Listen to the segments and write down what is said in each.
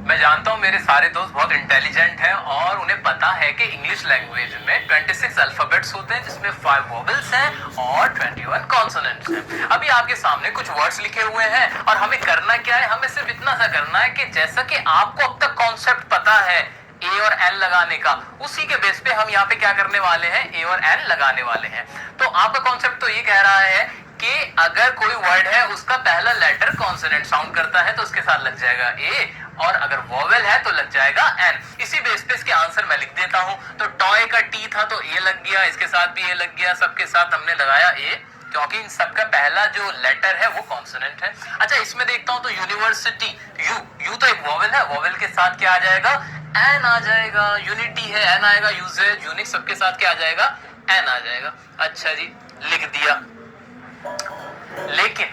मैं जानता हूँ मेरे सारे दोस्त बहुत इंटेलिजेंट हैं और उन्हें पता है कि इंग्लिश लैंग्वेज में 26 अल्फाबेट्स होते हैं जिसमें 5 वोवेल्स हैं और 21 कॉन्सोनेंट्स हैं। अभी आपके सामने कुछ वर्ड्स लिखे हुए हैं और हमें करना क्या है, हमें सिर्फ इतना सा करना है कि जैसा कि आपको अब तक कॉन्सेप्ट पता है ए और एन लगाने का, उसी के बेस पे हम यहाँ पे क्या करने वाले हैं, ए और एन लगाने वाले हैं। तो आपका कॉन्सेप्ट तो ये कह रहा है कि अगर कोई वर्ड है उसका पहला लेटर कॉन्सोनेंट साउंड करता है तो उसके साथ लग जाएगा ए, और अगर वोवेल है तो लग जाएगा एन। इसी बेस पे इसके आंसर मैं लिख देता हूं। तो टॉय का टी था तो ए लग गया, इसके साथ भी ए लग गया, सबके साथ हमने लगाया ए क्योंकि इन सबका पहला जो लेटर है वो कॉन्सोनेंट है। अच्छा, इसमें देखता हूं तो यूनिवर्सिटी, यू, यू तो एक वोवेल है, वोवेल के साथ क्या आ जाएगा, एन आ जाएगा। यूनिटी है, एन आएगा। यूजेज, यूनिक, सबके साथ क्या आ जाएगा, एन आ जाएगा। अच्छा जी, लिख दिया। लेकिन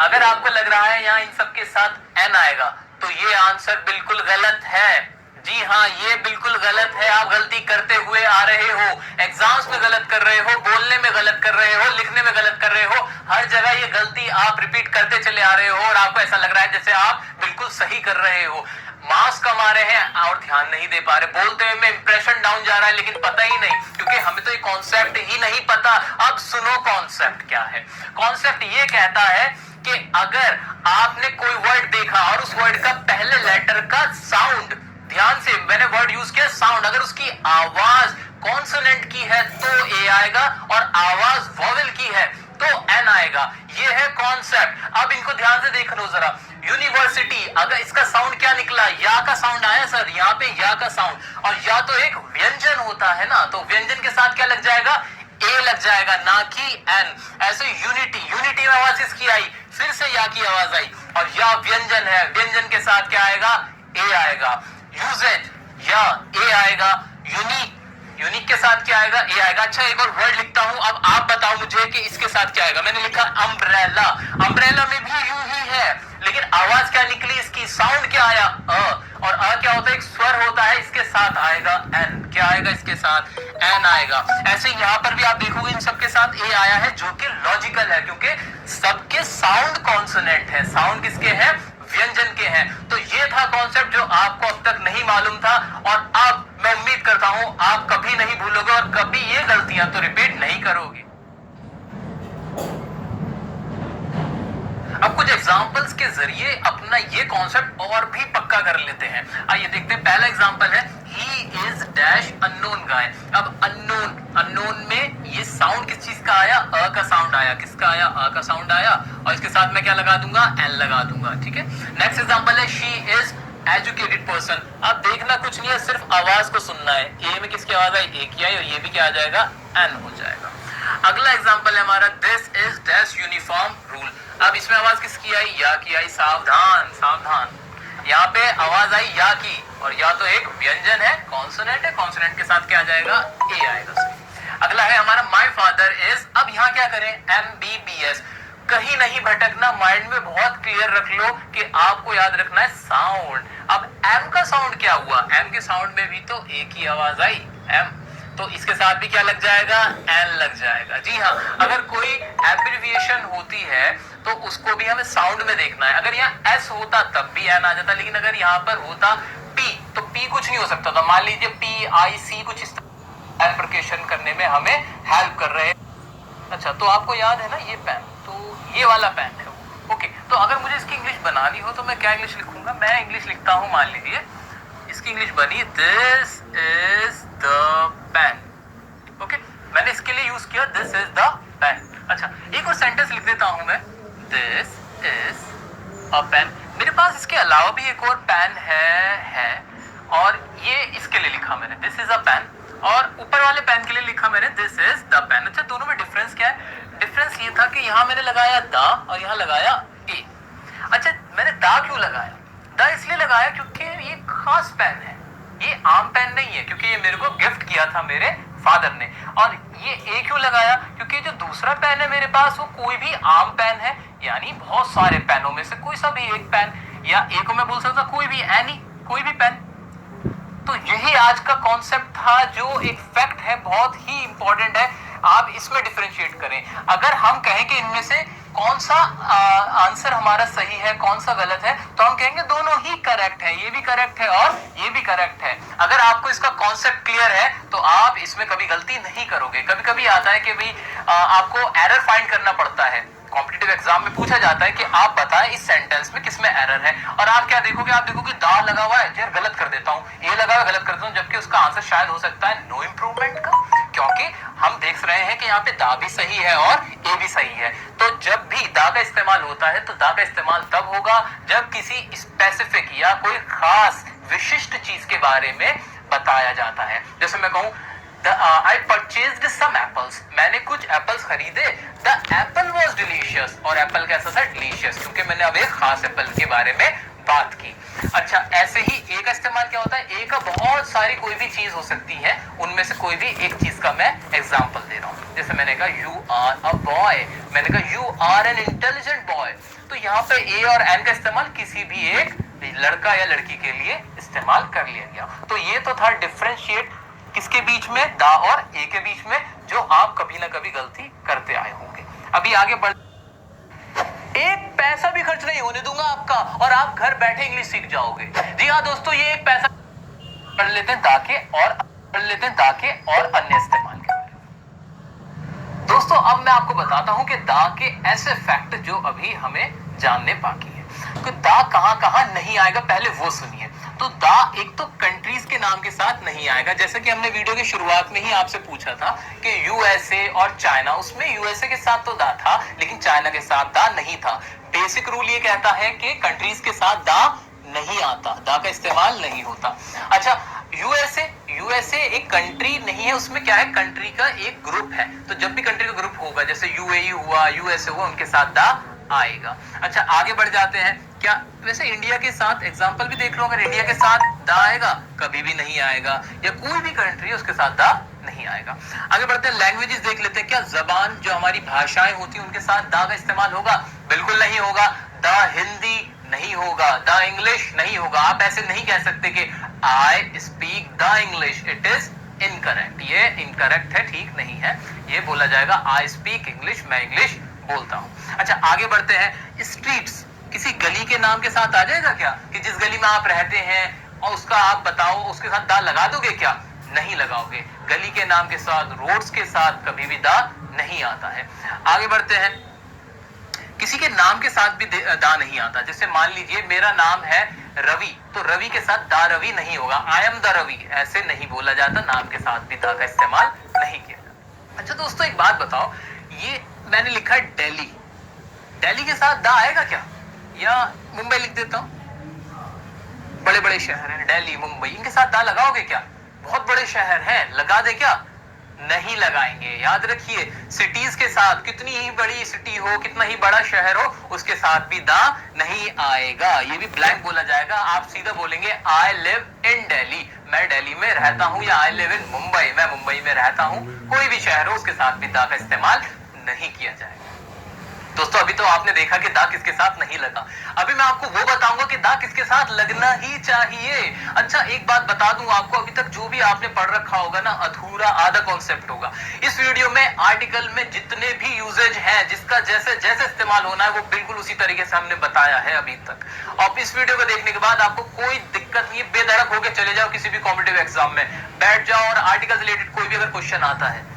अगर आपको लग रहा है यहां इन सबके साथ एन आएगा तो ये आंसर बिल्कुल गलत है। जी हाँ, ये बिल्कुल गलत है। आप गलती करते हुए आ रहे हो, एग्जाम्स में गलत कर रहे हो, बोलने में गलत कर रहे हो, लिखने में गलत कर रहे हो, हर जगह ये गलती आप रिपीट करते चले आ रहे हो और आपको ऐसा लग रहा है जैसे आप बिल्कुल सही कर रहे हो। मार्क्स कमा रहे हैं और ध्यान नहीं दे पा रहे, बोलते हुए में इंप्रेशन डाउन जा रहा है लेकिन पता ही नहीं, क्योंकि हमें तो ये कॉन्सेप्ट ही नहीं पता। अब सुनो कॉन्सेप्ट क्या है। कॉन्सेप्ट ये कहता है कि अगर आपने कोई वर्ड देखा और उस वर्ड का पहले लेटर का साउंड, ध्यान से मैंने वर्ड यूज किया साउंड, अगर उसकी आवाज कॉन्सोनेंट की है तो ए आएगा और आवाज वोवेल की है तो एन आएगा। ये है कॉन्सेप्ट। अब इनको ध्यान से देख लो जरा। यूनिवर्सिटी, अगर इसका साउंड क्या निकला, या का साउंड आया सर, यहाँ पे या का साउंड, और या तो एक व्यंजन होता है ना, तो व्यंजन के साथ क्या लग जाएगा, ए लग जाएगा, ना कि एन। ऐसे यूनिटी, यूनिटी में आवाज किसकी आई, फिर से या की आवाज आई, और या व्यंजन है, व्यंजन के साथ क्या आएगा, ए आएगा। यूजेज, या ए आएगा। यूनिक, यूनिक के साथ क्या आएगा, ए आएगा। अच्छा, एक और वर्ड लिखता हूं, अब आप बताओ मुझे कि इसके साथ क्या आएगा। मैंने लिखा अम्ब्रेला, अम्ब्रेला में भी यू ही है लेकिन आवाज क्या निकली इसकी, साउंड क्या आया, और अ क्या होता है, एक स्वर होता है, इसके साथ आएगा एन। क्या आएगा, इसके साथ एन आएगा। ऐसे यहां पर भी आप देखोगे इन सबके साथ ए आया है, जो कि लॉजिकल है क्योंकि सबके साउंड कॉन्सोनेंट है। साउंड किसके हैं, व्यंजन के हैं। तो ये था कॉन्सेप्ट जो आपको अब तक नहीं मालूम था, और अब मैं उम्मीद करता हूं आप कभी नहीं भूलोगे और कभी ये गलतियां तो रिपीट नहीं करोगे। अब कुछ एग्जांपल्स के जरिए अपना ये कॉन्सेप्ट और भी पक्का कर लेते हैं। आइए देखते हैं। पहला एग्जांपल है, ही इज डैश अननोन गाय। अब अननोन, अननोन में ये साउंड किस चीज का आया, अ का साउंड आया। किसका आया, अ का साउंड आया, और इसके साथ मैं क्या लगा दूंगा, एन लगा दूंगा। ठीक है। नेक्स्ट एग्जांपल है, शी इज एजुकेटेड पर्सन। अब देखना कुछ नहीं है, सिर्फ आवाज को सुनना है। ए में किसकी आवाज आई, ए की आई, और ये भी क्या आ जाएगा, एन हो जाएगा। अगला एग्जांपल है हमारा, this is dash uniform rule. अब इसमें आवाज किसकी आई, या की आई। सावधान, सावधान, यहाँ पे आवाज आई या की, और या तो एक व्यंजन है, कॉन्सोनेंट है, कॉन्सोनेंट के साथ क्या आ जाएगा, ए आएगा। अगला है हमारा, माय फादर इज। अब यहाँ क्या करें, MBBS। कहीं नहीं भटकना, माइंड में बहुत क्लियर रख लो कि आपको याद रखना है साउंड। अब एम का साउंड क्या हुआ, एम के साउंड में भी तो ए की आवाज आई, एम, तो इसके साथ भी क्या लग जाएगा, एन लग जाएगा। जी हाँ, अगर कोई एब्रिविएशन होती है तो उसको भी हमें साउंड में देखना है। अगर यहाँ एस होता तब भी एन आ जाता, लेकिन अगर यहाँ पर होता पी तो पी कुछ नहीं हो सकता था। मान लीजिए PIC, कुछ इस एप्लीकेशन करने में हमें हेल्प कर रहे हैं। अच्छा, तो आपको याद है ना ये पेन, तो ये वाला पेन है। ओके, तो अगर मुझे इसकी इंग्लिश बनानी हो तो मैं क्या इंग्लिश लिखूंगा, मैं इंग्लिश लिखता हूं, मान लीजिए इसकी इंग्लिश बनी, this is the pen. Okay, मैंने इसके लिए यूज किया दिस इज द पेन। अच्छा, एक और सेंटेंस लिख देता हूं मैं, दिस इज अ पेन। मेरे पास इसके अलावा भी एक और पेन है, और ये इसके लिए लिखा मैंने दिस इज अ पेन, और ऊपर वाले पेन के लिए लिखा मैंने दिस इज द पेन। अच्छा, दोनों में डिफरेंस क्या है, डिफरेंस ये था कि यहाँ मैंने लगाया द और यहाँ लगाया ए। अच्छा, मैंने द क्यों लगाया, द इसलिए लगाया क्योंकि ये खास पेन है, ये आम पेन नहीं है, क्योंकि ये मेरे को गिफ्ट किया था मेरे फादर ने। और ये ए क्यों लगाया, क्योंकि जो दूसरा पेन है मेरे पास वो कोई भी आम पेन है, यानी बहुत सारे पेनों में से कोई सा भी एक पेन, या ए को मैं बोल सकता कोई भी, एनी, कोई भी पेन। तो यही आज का कॉन्सेप्ट था, जो एक फैक्ट है, बहुत ही इंपॉर्टेंट है। आप इसमें डिफरेंशिएट करें। अगर हम कहें कि इनमें से कौन सा आंसर हमारा सही है, कौन सा गलत है, तो हम कहेंगे दोनों ही करेक्ट है, ये भी करेक्ट है और ये भी करेक्ट है। अगर आपको इसका कॉन्सेप्ट क्लियर है तो आप इसमें कभी गलती नहीं करोगे। कभी कभी आता है कि भाई आपको एरर फाइंड करना पड़ता है, कॉम्पिटिटिव एग्जाम में पूछा जाता है कि आप बताएं इस सेंटेंस में किसमें एरर है, और आप क्या देखोगे, आप देखोगे दा लगा हुआ है, यार गलत कर देता हूं, ए लगा हुआ गलत कर देता हूं, जबकि उसका आंसर शायद हो सकता है नो इंप्रूवमेंट का, क्योंकि हम देख रहे हैं कि यहाँ पे दा भी सही है और ए भी सही है। तो जब भी दा का इस्तेमाल होता है तो दा का इस्तेमाल तब होगा जब किसी स्पेसिफिक या कोई खास विशिष्ट चीज के बारे में बताया जाता है। जैसे मैं कहूं I purchased some apples, मैंने कुछ एप्पल्स खरीदे, the apple was delicious, और एप्पल कैसा था, डिलीशियस, क्योंकि मैंने अब एक खास एप्पल के बारे में बात की। अच्छा, ऐसे ही ए का इस्तेमाल क्या होता है, ए का बहुत सारी कोई भी चीज हो सकती है, उनमें से कोई भी एक चीज का मैं एग्जांपल दे रहा हूं। जैसे मैंने कहा यू आर अ बॉय, मैंने कहा you are an intelligent boy, तो यहाँ पे ए और एन का इस्तेमाल किसी भी एक लड़का या लड़की के लिए इस्तेमाल कर लिया गया। तो ये तो था डिफरेंशिएट किसके बीच में, दा और ए के बीच में, जो आप कभी ना कभी गलती करते आए होंगे। अभी आगे बढ़, एक पैसा भी खर्च नहीं होने दूंगा आपका और आप घर बैठे इंग्लिश सीख जाओगे। जी हाँ दोस्तों, ये एक पैसा पढ़ लेते हैं दा के और अन्य इस्तेमाल के बारे में। दोस्तों अब मैं आपको बताता हूं कि दा के ऐसे फैक्ट जो अभी हमें जानने बाकी है। तो दा कहां कहां नहीं आएगा, पहले वो सुनिए। तो दा एक तो कंट्रीज के नाम के साथ नहीं आएगा, जैसे कि हमने वीडियो की शुरुआत में ही आपसे पूछा था कि यूएसए और चाइना, उसमें यूएसए के साथ तो दा था लेकिन चाइना के साथ दा नहीं था। बेसिक रूल ये कहता है कि कंट्रीज के साथ दा नहीं आता, दा का इस्तेमाल नहीं होता। अच्छा, यूएसए एक कंट्री नहीं है, उसमें क्या है, कंट्री का एक ग्रुप है, तो जब भी कंट्री का ग्रुप होगा, जैसे यूएई हुआ, यूएसए हुआ, उनके साथ दा आएगा। अच्छा आगे बढ़ जाते हैं, क्या वैसे इंडिया के साथ एग्जांपल भी देख लो, अगर इंडिया के साथ दा आएगा कभी भी नहीं आएगा, या कोई भी कंट्री है उसके साथ दा नहीं आएगा। आगे बढ़ते हैं, लैंग्वेजेस देख लेते हैं, क्या जबान जो हमारी भाषाएं होती हैं उनके साथ दा का इस्तेमाल होगा, बिल्कुल नहीं होगा। दा हिंदी नहीं होगा, दा इंग्लिश नहीं होगा। आप ऐसे नहीं कह सकते कि I speak the English, it is incorrect, ये इनकरेक्ट है, ठीक नहीं है। ये बोला जाएगा आई स्पीक इंग्लिश, मैं इंग्लिश बोलता हूं। अच्छा आगे बढ़ते हैं, स्ट्रीट्स किसी गली के नाम के साथ आ जाएगा क्या, कि जिस गली में आप रहते हैं और उसका आप बताओ, उसके साथ दा लगा दोगे क्या, नहीं लगाओगे। गली के नाम के साथ, रोड्स के साथ कभी भी दा नहीं आता है। आगे बढ़ते हैं, किसी के नाम के साथ भी दा नहीं आता। जैसे मान लीजिए मेरा नाम है रवि, तो रवि के साथ दा रवि नहीं होगा, आई एम द रवि ऐसे नहीं बोला जाता, नाम के साथ भी दा का इस्तेमाल नहीं किया जाता। अच्छा दोस्तों एक बात बताओ, ये मैंने लिखा है दिल्ली, दिल्ली के साथ दा आएगा क्या, या मुंबई लिख देता हूं, बड़े बड़े शहर हैं दिल्ली मुंबई, इनके साथ दा लगाओगे क्या, बहुत बड़े शहर हैं, लगा दे क्या, नहीं लगाएंगे। याद रखिए सिटीज के साथ, कितनी ही बड़ी सिटी हो, कितना ही बड़ा शहर हो, उसके साथ भी दा नहीं आएगा, ये भी ब्लैंक बोला जाएगा। आप सीधा बोलेंगे आई लिव इन दिल्ली, मैं दिल्ली में रहता हूं, या आई लिव इन मुंबई, मैं मुंबई में रहता हूं। कोई भी शहर हो उसके साथ भी दा का इस्तेमाल नहीं किया जाएगा। दोस्तों अभी तो आपने देखा कि दा किसके साथ नहीं लगा, अभी मैं आपको वो बताऊंगा कि दा किसके साथ लगना ही चाहिए। अच्छा एक बात बता दूं आपको, अभी तक जो भी आपने पढ़ रखा होगा ना, अधूरा आधा कॉन्सेप्ट होगा। इस वीडियो में आर्टिकल में जितने भी यूजेज हैं, जिसका जैसे जैसे इस्तेमाल होना है, वो बिल्कुल उसी तरीके से हमने बताया है अभी तक। और इस वीडियो को देखने के बाद आपको कोई दिक्कत नहीं, बेधड़क होकर चले जाओ किसी भी कॉम्पिटिटिव एग्जाम में, बैठ जाओ और आर्टिकल से रिलेटेड कोई भी अगर क्वेश्चन आता है,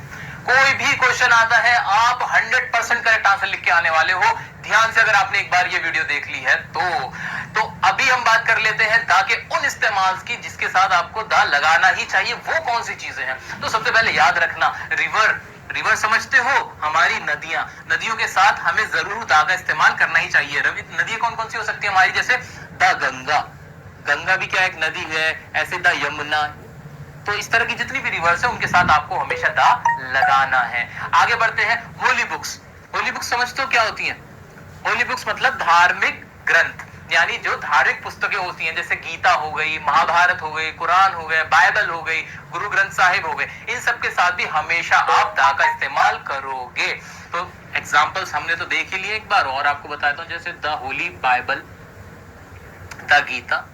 कोई भी क्वेश्चन आता है, आप 100% करेक्ट आंसर लिख के आने वाले हो, ध्यान से, अगर आपने एक बार ये वीडियो देख ली है तो अभी हम बात कर लेते हैं दा के उन इस्तेमाल की जिसके साथ आपको दा लगाना ही चाहिए। वो कौन सी चीजें हैं, तो सबसे पहले याद रखना, रिवर समझते हो, हमारी नदियां, नदियों के साथ हमें जरूर दा का इस्तेमाल करना ही चाहिए। नदियां कौन कौन सी हो सकती है हमारी, जैसे दा गंगा, गंगा भी क्या एक नदी है, ऐसे दा यमुना, तो इस तरह की जितनी भी रिवर्स है उनके साथ आपको हमेशा दा लगाना है। आगे बढ़ते हैं, होली बुक्स, होली बुक्स समझते हो क्या होती हैं, होली बुक्स मतलब धार्मिक ग्रंथ, यानी जो धार्मिक पुस्तकें होती हैं, जैसे गीता हो गई, महाभारत हो गई, कुरान हो गए, बाइबल हो गई, गुरु ग्रंथ साहिब हो गए, इन सब के साथ भी हमेशा आप दा का इस्तेमाल करोगे। तो एग्जाम्पल्स हमने तो देख ही लिए, एक बार और आपको बताता हूं, जैसे the holy Bible, the Gita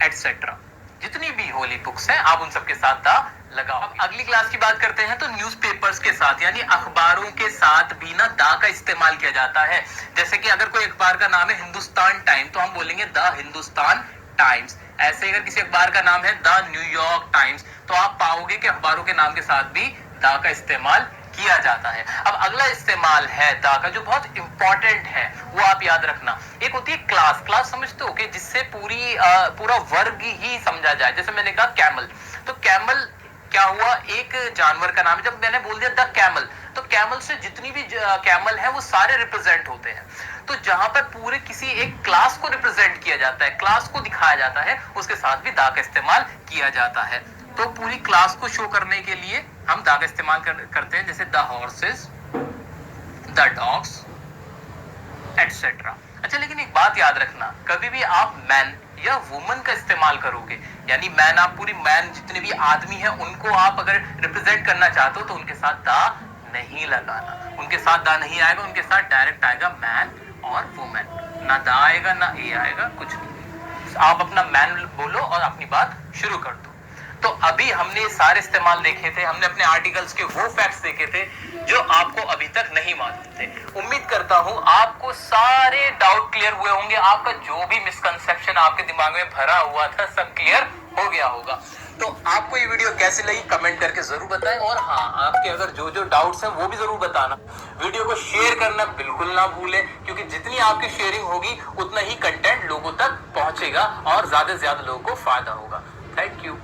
etcetera, जितनी भी होली बुक्स हैं आप उन सबके साथ दा लगाओ। अब अगली क्लास की बात करते हैं तो न्यूज़पेपर्स के साथ यानी अखबारों के साथ भी ना दा का इस्तेमाल किया जाता है। जैसे कि अगर कोई अखबार का नाम है हिंदुस्तान टाइम तो हम बोलेंगे द हिंदुस्तान टाइम्स। ऐसे अगर किसी अखबार का नाम है द न्यूयॉर्क टाइम्स तो आप पाओगे कि अखबारों के नाम के साथ भी द का इस्तेमाल किया जाता है। अब अगला इस्तेमाल है द का जो बहुत इंपॉर्टेंट है, वो आप याद रखना। एक होती है क्लास। क्लास समझते हो कि जिससे पूरा वर्ग ही समझा जाए। जैसे मैंने कहा कैमल, तो कैमल क्या हुआ, एक जानवर का नाम है। जब मैंने बोल दिया द कैमल तो कैमल से जितनी भी कैमल है वो सारे रिप्रेजेंट होते हैं। तो जहां पर पूरे किसी एक क्लास को रिप्रेजेंट किया जाता है, क्लास को दिखाया जाता है, उसके साथ भी दा का इस्तेमाल किया जाता है। तो पूरी क्लास को शो करने के लिए हम दा का इस्तेमाल करते हैं, जैसे the horses, the dogs etcetera. अच्छा, लेकिन एक बात याद रखना, कभी भी आप मैन या वुमन का इस्तेमाल करोगे, यानी मैन, आप पूरी मैन जितने भी आदमी हैं उनको आप अगर रिप्रेजेंट करना चाहते हो तो उनके साथ दा नहीं लगाना। उनके साथ दा नहीं आएगा, उनके साथ डायरेक्ट आएगा मैन और वुमेन। ना दा आएगा ना ए आएगा, कुछ नहीं। आप अपना मैन बोलो और अपनी बात शुरू कर दो। तो अभी हमने सारे इस्तेमाल देखे थे, हमने अपने आर्टिकल्स के वो फैक्ट्स देखे थे जो आपको अभी तक नहीं मालूम थे। उम्मीद करता हूं आपको सारे डाउट क्लियर हुए होंगे। आपका जो भी मिसकंसेप्शन आपके दिमाग में भरा हुआ था सब क्लियर हो गया होगा। तो आपको ये वीडियो कैसी लगी कमेंट करके जरूर बताएं, और हाँ, आपके अगर जो जो डाउट्स हैं वो भी जरूर बताना। वीडियो को शेयर करना बिल्कुल ना भूलें, क्योंकि जितनी आपकी शेयरिंग होगी उतना ही कंटेंट लोगों तक पहुंचेगा और ज्यादा से ज्यादा लोगों को फायदा होगा। Thank you.